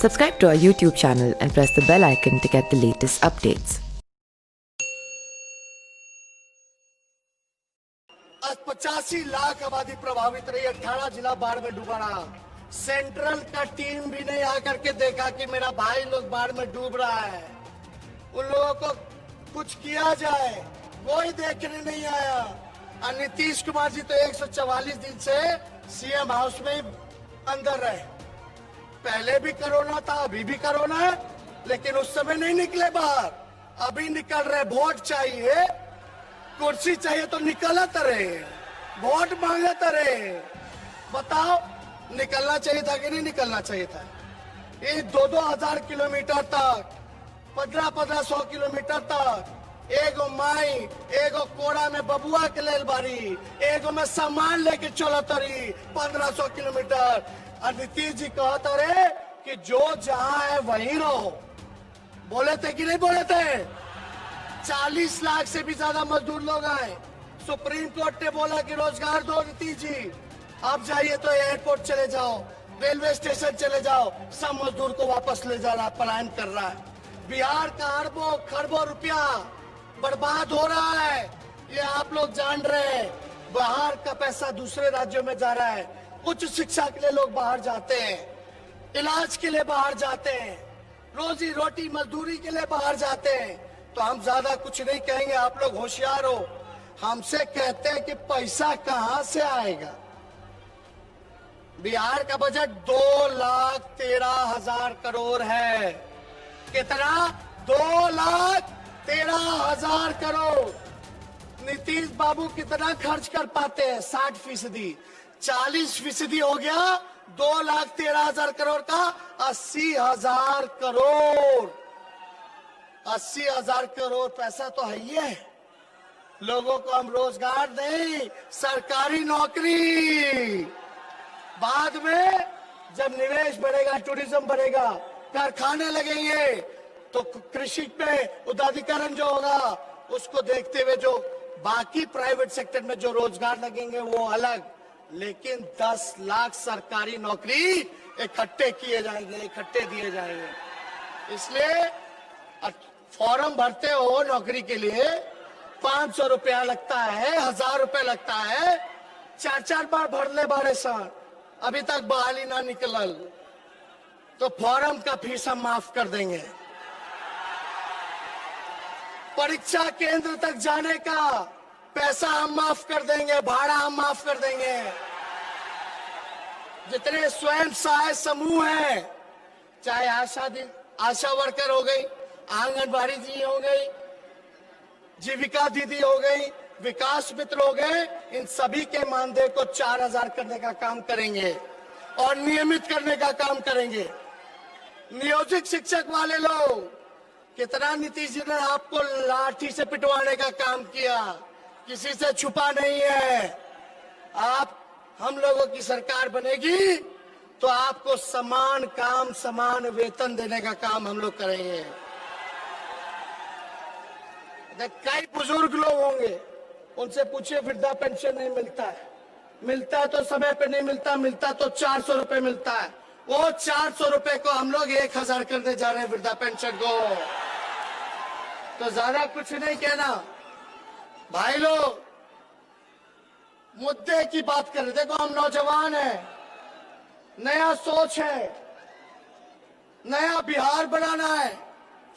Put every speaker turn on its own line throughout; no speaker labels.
Subscribe to our YouTube channel and press the bell icon to get the latest updates.
आज 85 लाख आबादी प्रभावित रही, 18 जिला बाढ़ में डूबा रहा। सेंट्रल का टीम भी नहीं आकर के देखा कि मेरा भाई लोग बाढ़ में डूब रहा है, उन लोगों को कुछ किया जाए, कोई देखने नहीं आया। और नीतीश कुमार जी तो 144 दिन से सीएम हाउस में अंदर रहे। पहले भी कोरोना था, अभी भी कोरोना है, लेकिन उस समय नहीं निकले बाहर। अभी निकल रहे। वोट चाहिए, कुर्सी चाहिए तो निकलत रहे, वोट मांगत रहे। बताओ, निकलना चाहिए था कि नहीं निकलना चाहिए था? ये 2-2 हजार किलोमीटर तक, 1500 किलोमीटर तक, एगो माई एगो कोड़ा में बबुआ के लेल बारी, एगो में सामान लेके चलत रही 1500 किलोमीटर। और नीतीश जी कहते रहे कि जो जहां है वहीं रहो। बोले थे कि नहीं बोले थे? 40 लाख से भी ज्यादा मजदूर लोग आए। सुप्रीम कोर्ट ने बोला कि रोजगार दो नीतीश जी। आप जाइए तो एयरपोर्ट चले जाओ, रेलवे स्टेशन चले जाओ, सब मजदूर को वापस ले जा रहा है, पलायन कर रहा है। बिहार का अरबों खरबों रुपया बर्बाद हो रहा है, ये आप लोग जान रहे हैं। बाहर का पैसा दूसरे राज्यों में जा रहा है। उच्च शिक्षा के लिए लोग बाहर जाते हैं, इलाज के लिए बाहर जाते हैं, रोजी रोटी मजदूरी के लिए बाहर जाते हैं। तो हम ज्यादा कुछ नहीं कहेंगे, आप लोग होशियार हो। हमसे कहते हैं कि पैसा कहां से आएगा। बिहार का बजट 2,13,000 करोड़ है। कितना? 2,13,000 करोड़। नीतीश बाबू कितना खर्च कर पाते हैं? 60%। 40% हो गया 2,13,000 करोड़ का 80,000 करोड़। 80,000 करोड़ पैसा तो है ही है। लोगों को हम रोजगार दें, सरकारी नौकरी। बाद में जब निवेश बढ़ेगा, टूरिज्म बढ़ेगा, कारखाने लगेंगे, तो कृषि पे उदारीकरण जो होगा उसको देखते हुए जो बाकी प्राइवेट सेक्टर में जो रोजगार लगेंगे वो अलग। लेकिन 10 लाख सरकारी नौकरी इकट्ठे किए जाएंगे, इकट्ठे दिए जाएंगे। इसलिए फॉर्म भरते हो नौकरी के लिए, 500 रुपया लगता है, 1000 रुपया लगता है। 4-4 बार भर ले बारे सर, अभी तक बहाली ना निकलल, तो फॉर्म का फीस हम माफ कर देंगे। परीक्षा केंद्र तक जाने का पैसा हम माफ कर देंगे, भाड़ा हम माफ कर देंगे। जितने स्वयं सहायता समूह हैं, चाहे आशा वर्कर हो गई, आंगनबाड़ी जी हो गई, जीविका दीदी हो गई, विकास मित्र हो गए, इन सभी के मानदेय को 4,000 करने का काम करेंगे और नियमित करने का काम करेंगे। नियोजित शिक्षक वाले लोग, कितना नीतीश जी ने आपको लाठी से पिटवाने का काम किया, किसी से छुपा नहीं है। आप हम लोगों की सरकार बनेगी तो आपको समान काम समान वेतन देने का काम हम लोग करेंगे। कई बुजुर्ग लोग होंगे, उनसे पूछिए वृद्धा पेंशन नहीं मिलता है। मिलता है तो समय पे नहीं मिलता, मिलता तो 400 रुपए मिलता है। वो 400 रुपए को हम लोग 1,000 करने जा रहे हैं वृद्धा पेंशन को। तो ज्यादा कुछ नहीं कहना भाई लोग, मुद्दे की बात करें। देखो, हम नौजवान हैं, नया सोच है, नया बिहार बनाना है,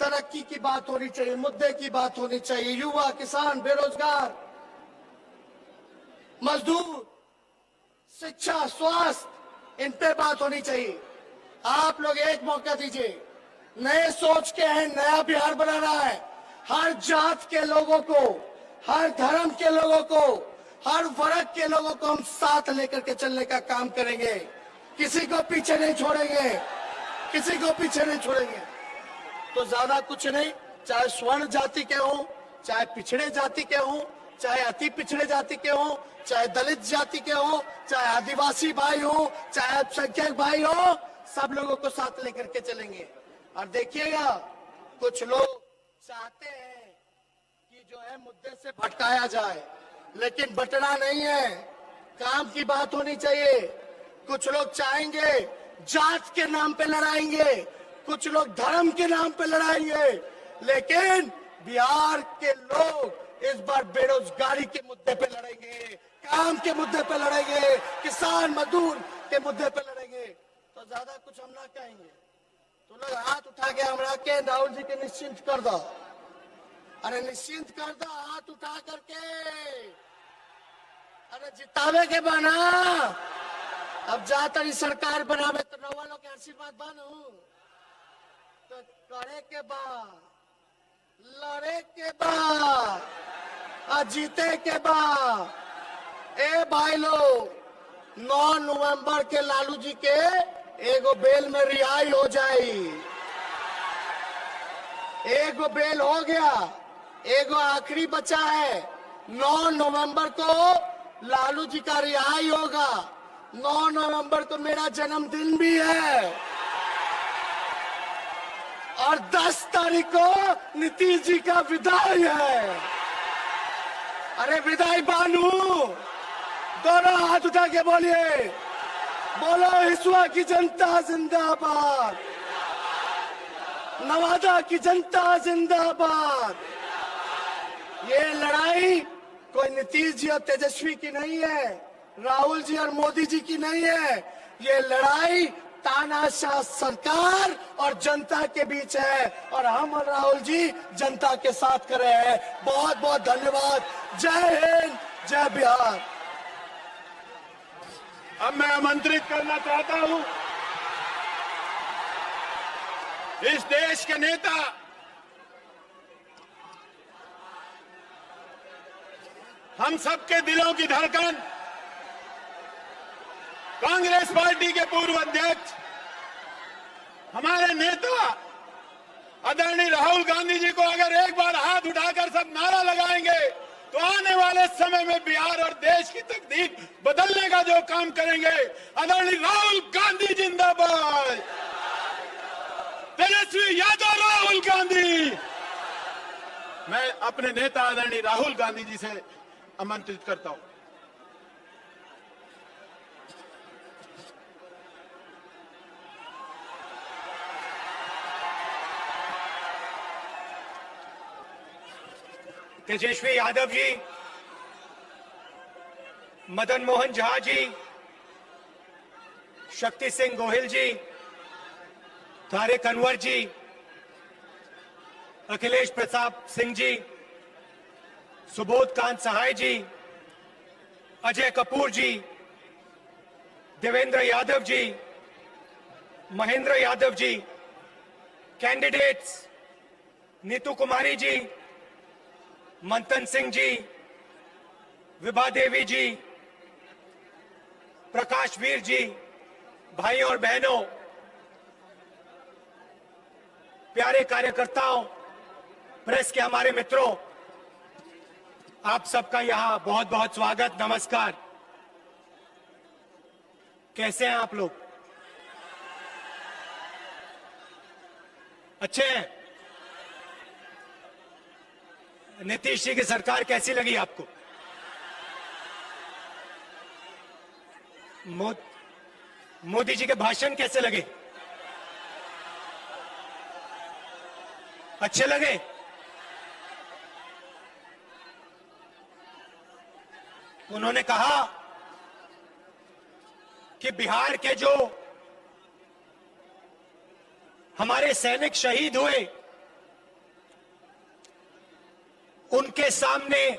तरक्की की बात होनी चाहिए, मुद्दे की बात होनी चाहिए। युवा, किसान, बेरोजगार, मजदूर, शिक्षा, स्वास्थ्य, इन पे बात होनी चाहिए। आप लोग एक मौका दीजिए, नए सोच के हैं, नया बिहार बनाना है। हर जात के लोगों को, हर धर्म के लोगों को, हर वर्ग के लोगों को हम साथ लेकर के चलने का काम करेंगे। किसी को पीछे नहीं छोड़ेंगे, किसी को पीछे नहीं छोड़ेंगे। तो ज्यादा कुछ नहीं, चाहे स्वर्ण जाति के हो, चाहे पिछड़े जाति के हो, चाहे अति पिछड़े जाति के हो, चाहे दलित जाति के हो, चाहे आदिवासी भाई हो, चाहे अल्पसंख्यक भाई हो, सब लोगों को साथ लेकर के चलेंगे। और देखिएगा, कुछ लोग चाहते हैं कि जो है मुद्दे से भटकाया जाए, लेकिन बटना नहीं है, काम की बात होनी चाहिए। कुछ लोग चाहेंगे जात के नाम पे लड़ाएंगे, कुछ लोग धर्म के नाम पे लड़ाएंगे, लेकिन बिहार के लोग इस बार बेरोजगारी के मुद्दे पे लड़ेंगे, काम के मुद्दे पे लड़ेंगे, किसान मजदूर के मुद्दे पे लड़ेंगे। तो ज्यादा कुछ हम ना कहेंगे। तो लोग हाथ उठा के हमरा के राहुल जी के निश्चिंत कर दो, अरे निश्चिंत कर दो हाथ उठा करके, अरे जितावे के बना। अब जा तरी सरकार बनावे तो रउआ लोग के आशीर्वाद बनू, तो करे के बा, लड़े के बा, जीते के बा। ए भाई लोग 9 नवंबर के लालू जी के एगो बेल में रिहाई हो जाए, एगो बेल हो गया, एगो आखिरी बचा है। 9 नवंबर को लालू जी का रिहाई होगा। 9 नवंबर को मेरा जन्मदिन भी है और 10 तारीख को नीतीश जी का विदाई है। अरे विदाई बानू, दोनों हाथ उठा के बोलिए, बोलो हिसुआ की जनता जिंदाबाद, नवादा की जनता जिंदाबाद। ये लड़ाई कोई नीतीश जी और तेजस्वी की नहीं है, राहुल जी और मोदी जी की नहीं है, ये लड़ाई तानाशाह सरकार और जनता के बीच है, और हम और राहुल जी जनता के साथ कर रहे हैं। बहुत बहुत धन्यवाद। जय हिंद, जय बिहार।
अब मैं आमंत्रित करना चाहता हूं इस देश के नेता हम सबके दिलों की धड़कन, कांग्रेस पार्टी के पूर्व अध्यक्ष, हमारे नेता आदरणीय राहुल गांधी जी को अगर एक बार हाथ उठाकर सब नारा लगाएंगे तो आने वाले समय में बिहार और देश की तकदीर बदलने का जो काम करेंगे। आदरणीय राहुल गांधी जिंदाबाद, तेजस्वी यादव राहुल गांधी। मैं अपने नेता आदरणीय राहुल गांधी जी से आमंत्रित करता हूं।
तेजस्वी यादव जी, मदन मोहन झा जी, शक्ति सिंह गोहिल जी, तारिक अनवर जी, अखिलेश प्रताप सिंह जी, सुबोध कांत सहाय जी, अजय कपूर जी, देवेंद्र यादव जी, महेंद्र यादव जी, कैंडिडेट्स नीतू कुमारी जी, मंथन सिंह जी, विभा देवी जी, प्रकाश वीर जी, भाइयों और बहनों, प्यारे कार्यकर्ताओं, प्रेस के हमारे मित्रों, आप सबका यहां बहुत बहुत स्वागत, नमस्कार। कैसे हैं आप लोग? अच्छे हैं? नीतीश जी की सरकार कैसी लगी आपको? मोदी जी के भाषण कैसे लगे? अच्छे लगे? उन्होंने कहा कि बिहार के जो हमारे सैनिक शहीद हुए उनके सामने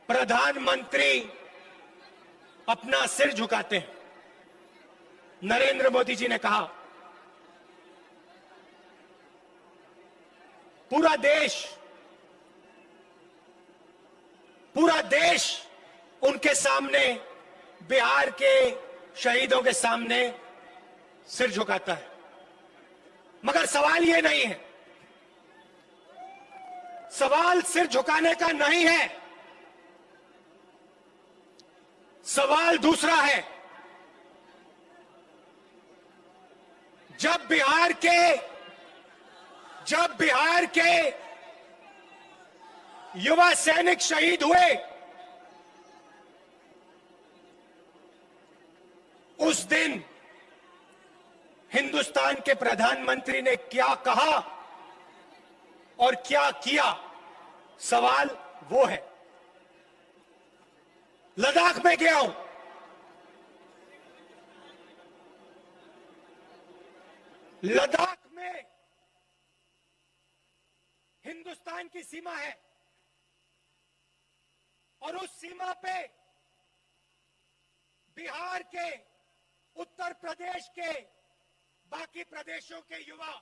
प्रधानमंत्री अपना सिर झुकाते हैं। नरेंद्र मोदी जी ने कहा पूरा देश उनके सामने, बिहार के शहीदों के सामने सिर झुकाता है। मगर सवाल ये नहीं है, सवाल सिर झुकाने का नहीं है, सवाल दूसरा है। जब बिहार के युवा सैनिक शहीद हुए, उस दिन हिंदुस्तान के प्रधानमंत्री ने क्या कहा और क्या किया, सवाल वो है। लद्दाख में गया हूं, लद्दाख में हिंदुस्तान की सीमा है और उस सीमा पे बिहार के, उत्तर प्रदेश के, बाकी प्रदेशों के युवा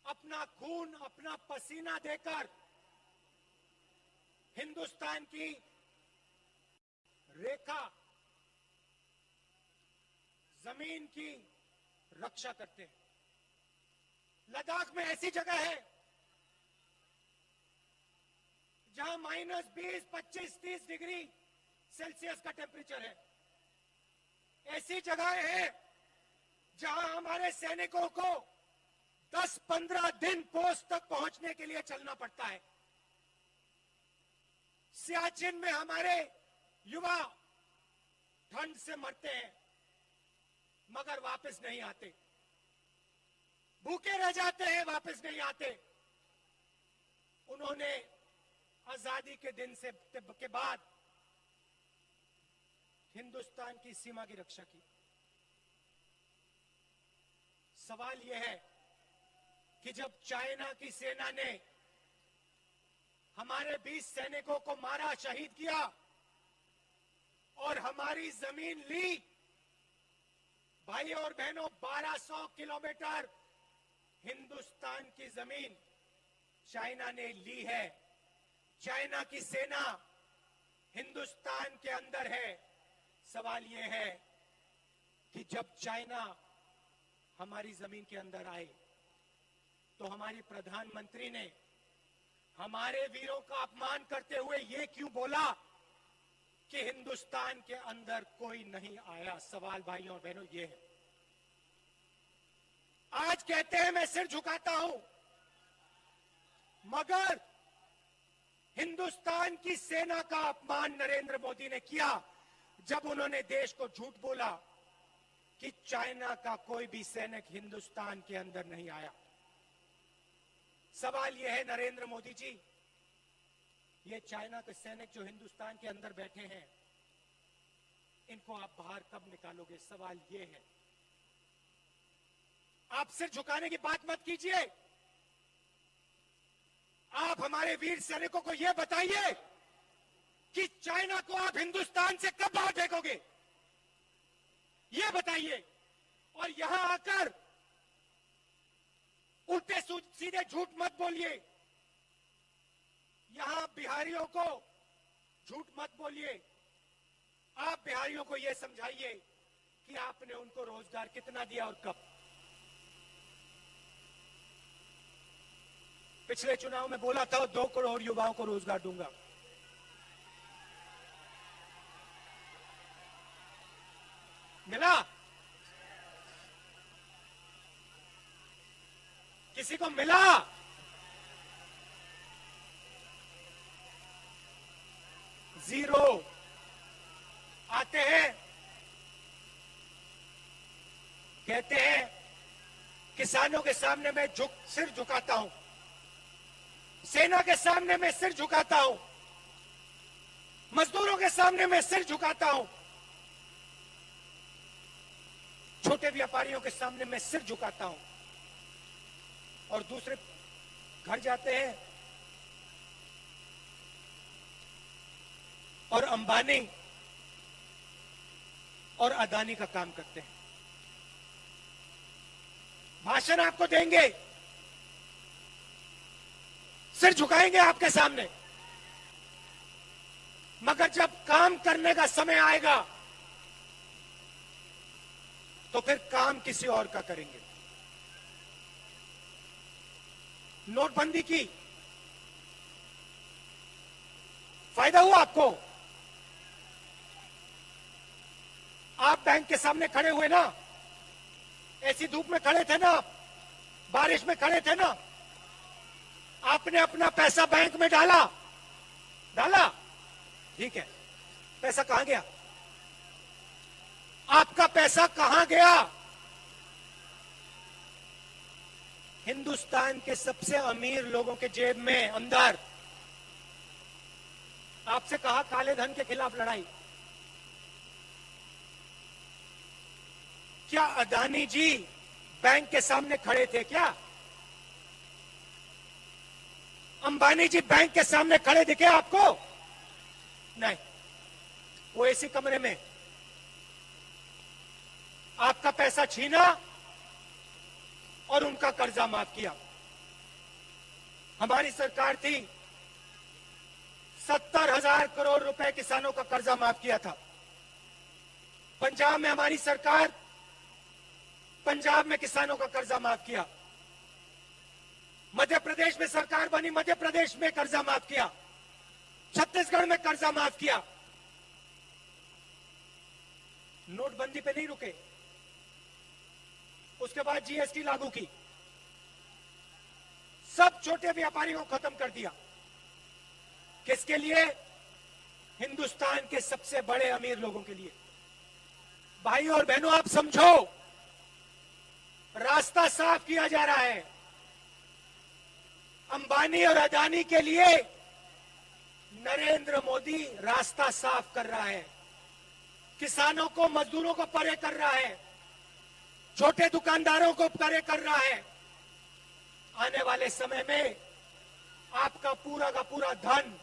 अपना खून, अपना पसीना देकर हिंदुस्तान की रेखा, जमीन की रक्षा करते हैं। लद्दाख में ऐसी जगह है जहां -20, 25, 30 डिग्री सेल्सियस का टेम्परेचर है। ऐसी जगह है जहां हमारे सैनिकों को 10-15 दिन पोस्ट तक पहुंचने के लिए चलना पड़ता है। सियाचिन में हमारे युवा ठंड से मरते हैं मगर वापस नहीं आते, भूखे रह जाते हैं, वापस नहीं आते। उन्होंने आजादी के दिन से के बाद हिंदुस्तान की सीमा की रक्षा की। सवाल यह है कि जब चाइना की सेना ने हमारे 20 सैनिकों को मारा, शहीद किया और हमारी जमीन ली, भाई और बहनों, 1200 किलोमीटर हिंदुस्तान की जमीन चाइना ने ली है। चाइना की सेना हिंदुस्तान के अंदर है। सवाल यह है कि जब चाइना हमारी जमीन के अंदर आए तो हमारी प्रधानमंत्री ने हमारे वीरों का अपमान करते हुए यह क्यों बोला कि हिंदुस्तान के अंदर कोई नहीं आया? सवाल भाइयों और बहनों ये है। आज कहते हैं मैं सिर झुकाता हूं, मगर हिंदुस्तान की सेना का अपमान नरेंद्र मोदी ने किया जब उन्होंने देश को झूठ बोला कि चाइना का कोई भी सैनिक हिंदुस्तान के अंदर नहीं आया। सवाल यह है नरेंद्र मोदी जी, ये चाइना के सैनिक जो हिंदुस्तान के अंदर बैठे हैं, इनको आप बाहर कब निकालोगे? सवाल यह है। आप सिर झुकाने की बात मत कीजिए, आप हमारे वीर सैनिकों को यह बताइए कि चाइना को आप हिंदुस्तान से कब बाहर फेंकोगे, यह बताइए। और यहां आकर उल्टे सीधे झूठ मत बोलिए, यहां बिहारियों को झूठ मत बोलिए। आप बिहारियों को यह समझाइए कि आपने उनको रोजगार कितना दिया और कब। पिछले चुनाव में बोला था 2 करोड़ युवाओं को रोजगार दूंगा, मिला? किसी को मिला? जीरो। आते हैं, कहते हैं किसानों के सामने मैं सिर झुकाता हूं, सेना के सामने मैं सिर झुकाता हूं, मजदूरों के सामने मैं सिर झुकाता हूं, छोटे व्यापारियों के सामने मैं सिर झुकाता हूं। और दूसरे घर जाते हैं और अंबानी और अदानी का काम करते हैं, भाषण आपको देंगे, सिर झुकाएंगे आपके सामने, मगर जब काम करने का समय आएगा तो फिर काम किसी और का करेंगे। नोटबंदी की फायदा हुआ आपको? आप बैंक के सामने खड़े हुए ना, ऐसी धूप में खड़े थे ना, बारिश में खड़े थे ना, आपने अपना पैसा बैंक में डाला, ठीक है, पैसा कहां गया? आपका पैसा कहां गया? हिंदुस्तान के सबसे अमीर लोगों के जेब में अंदर। आपसे कहा काले धन के खिलाफ लड़ाई। क्या अदानी जी बैंक के सामने खड़े थे क्या? अंबानी जी बैंक के सामने खड़े दिखे आपको? नहीं, वो ऐसे कमरे में आपका पैसा छीना और उनका कर्जा माफ किया। हमारी सरकार थी, 70,000 करोड़ रुपए किसानों का कर्जा माफ किया था। पंजाब में हमारी सरकार, पंजाब में किसानों का कर्जा माफ किया। मध्य प्रदेश में सरकार बनी, मध्य प्रदेश में कर्जा माफ किया। छत्तीसगढ़ में कर्जा माफ किया। नोटबंदी पे नहीं रुके, उसके बाद जीएसटी लागू की, सब छोटे व्यापारियों को खत्म कर दिया। किसके लिए? हिंदुस्तान के सबसे बड़े अमीर लोगों के लिए। भाई और बहनों, आप समझो, रास्ता साफ किया जा रहा है। अंबानी और अदानी के लिए नरेंद्र मोदी रास्ता साफ कर रहा है। किसानों को, मजदूरों को परे कर रहा है, छोटे दुकानदारों को परे कर रहा है। आने वाले समय में आपका पूरा का पूरा धन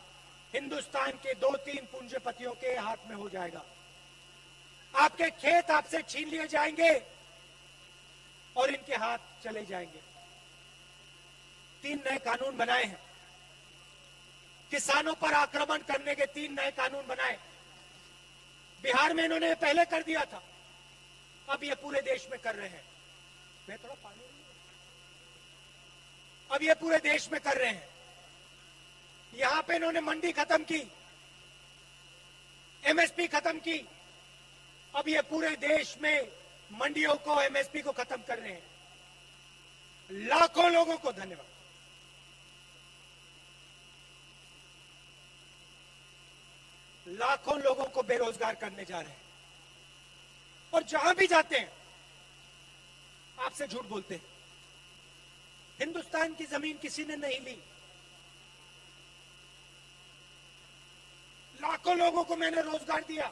हिंदुस्तान के 2-3 पूंजीपतियों के हाथ में हो जाएगा। आपके खेत आपसे छीन लिए जाएंगे और इनके हाथ चले जाएंगे। 3 नए कानून बनाए हैं। किसानों पर आक्रमण करने के 3 नए कानून बनाए। बिहार में इन्होंने पहले कर दिया था, अब ये पूरे देश में कर रहे हैं। मैं थोड़ा पानी, अब ये पूरे देश में कर रहे हैं। यहां पे इन्होंने मंडी खत्म की, एमएसपी खत्म की, अब ये पूरे देश में मंडियों को, एमएसपी को खत्म कर रहे हैं। लाखों लोगों को धन्यवाद। लाखों लोगों को बेरोजगार करने जा रहे हैं। और जहां भी जाते हैं आपसे झूठ बोलते हैं। हिंदुस्तान की जमीन किसी ने नहीं ली। लाखों लोगों को मैंने रोजगार दिया।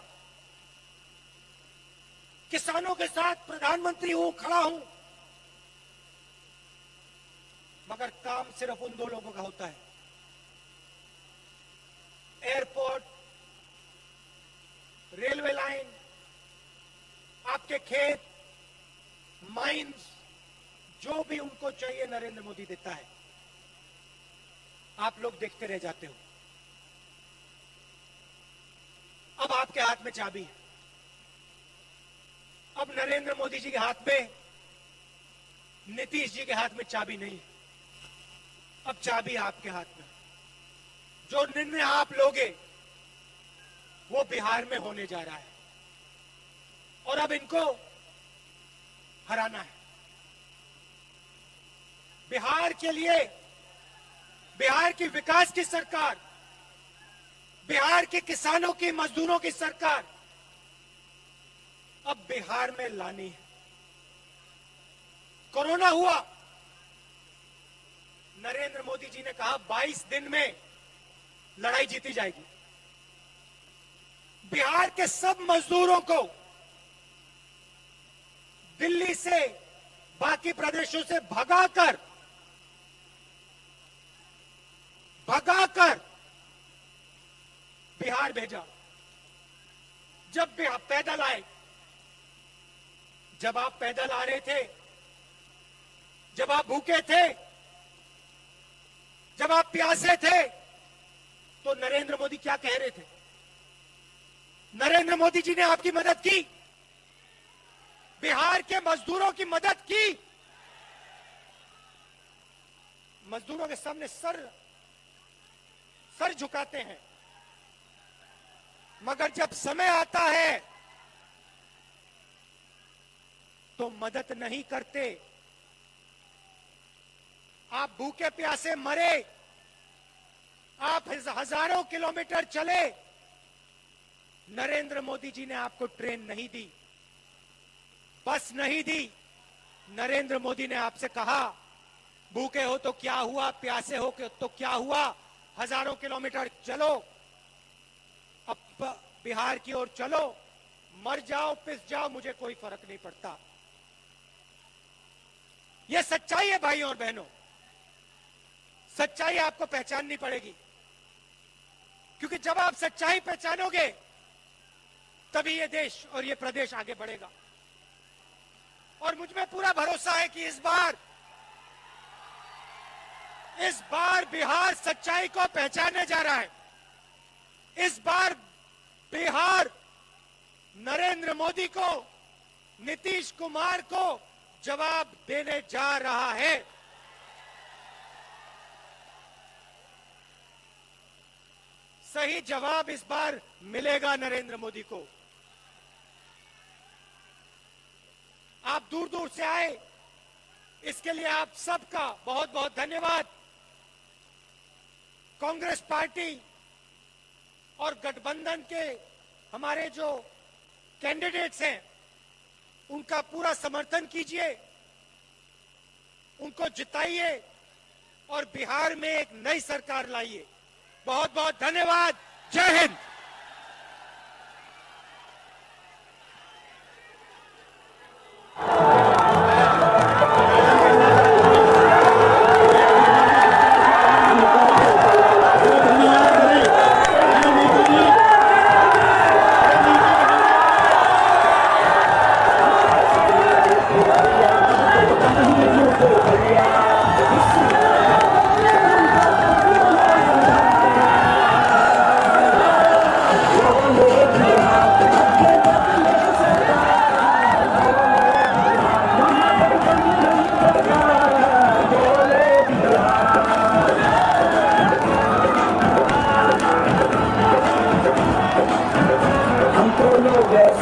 किसानों के साथ प्रधानमंत्री हूं, खड़ा हूं, मगर काम सिर्फ उन 2 लोगों का होता है। एयरपोर्ट, रेलवे लाइन, आपके खेत, माइंस, जो भी उनको चाहिए नरेंद्र मोदी देता है। आप लोग देखते रह जाते हो। अब आपके हाथ में चाबी है। अब नरेंद्र मोदी जी के हाथ में, नीतीश जी के हाथ में चाबी नहीं है। अब चाबी आपके हाथ में। जो निर्णय आप लोगे वो बिहार में होने जा रहा है और अब इनको हराना है। बिहार के लिए, बिहार की विकास की सरकार, बिहार के किसानों की, मजदूरों की सरकार अब बिहार में लानी है। कोरोना हुआ, नरेंद्र मोदी जी ने कहा 22 दिन में लड़ाई जीती जाएगी। बिहार के सब मजदूरों को दिल्ली से, बाकी प्रदेशों से भगाकर बिहार भेजा। जब बिहार पैदल आए, जब आप पैदल आ रहे थे, जब आप भूखे थे, जब आप प्यासे थे, तो नरेंद्र मोदी क्या कह रहे थे? नरेंद्र मोदी जी ने आपकी मदद की, बिहार के मजदूरों की मदद की। मजदूरों के सामने सर झुकाते हैं, मगर जब समय आता है तो मदद नहीं करते। आप भूखे प्यासे मरे, आप हजारों किलोमीटर चले, नरेंद्र मोदी जी ने आपको ट्रेन नहीं दी, बस नहीं दी। नरेंद्र मोदी ने आपसे कहा, भूखे हो तो क्या हुआ, प्यासे हो तो क्या हुआ, हजारों किलोमीटर चलो, अब बिहार की ओर चलो, मर जाओ पिस जाओ, मुझे कोई फर्क नहीं पड़ता। यह सच्चाई है भाइयों और बहनों। सच्चाई आपको पहचाननी पड़ेगी, क्योंकि जब आप सच्चाई पहचानोगे तभी ये देश और ये प्रदेश आगे बढ़ेगा। और मुझ में पूरा भरोसा है कि इस बार बिहार सच्चाई को पहचानने जा रहा है। इस बार बिहार नरेंद्र मोदी को, नीतीश कुमार को जवाब देने जा रहा है। सही जवाब इस बार मिलेगा नरेंद्र मोदी को। आप दूर दूर से आए, इसके लिए आप सबका बहुत बहुत धन्यवाद। कांग्रेस पार्टी और गठबंधन के हमारे जो कैंडिडेट्स हैं, उनका पूरा समर्थन कीजिए, उनको जिताइए और बिहार में एक नई सरकार लाइए। बहुत बहुत धन्यवाद। जय हिंद।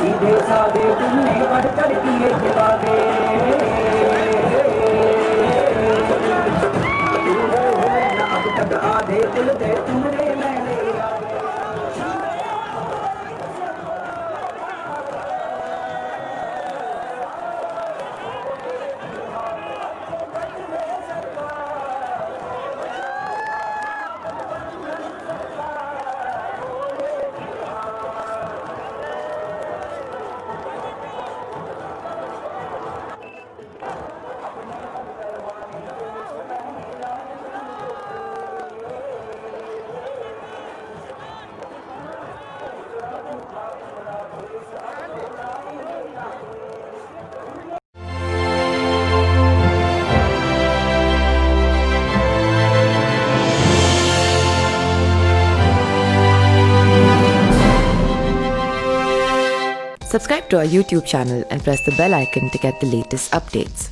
सीधे साधे तुमने बढ़कर किए किताबे, अब तक आधे उलटे तुमने मैंने
Subscribe to our YouTube channel and press the bell icon to get the latest updates.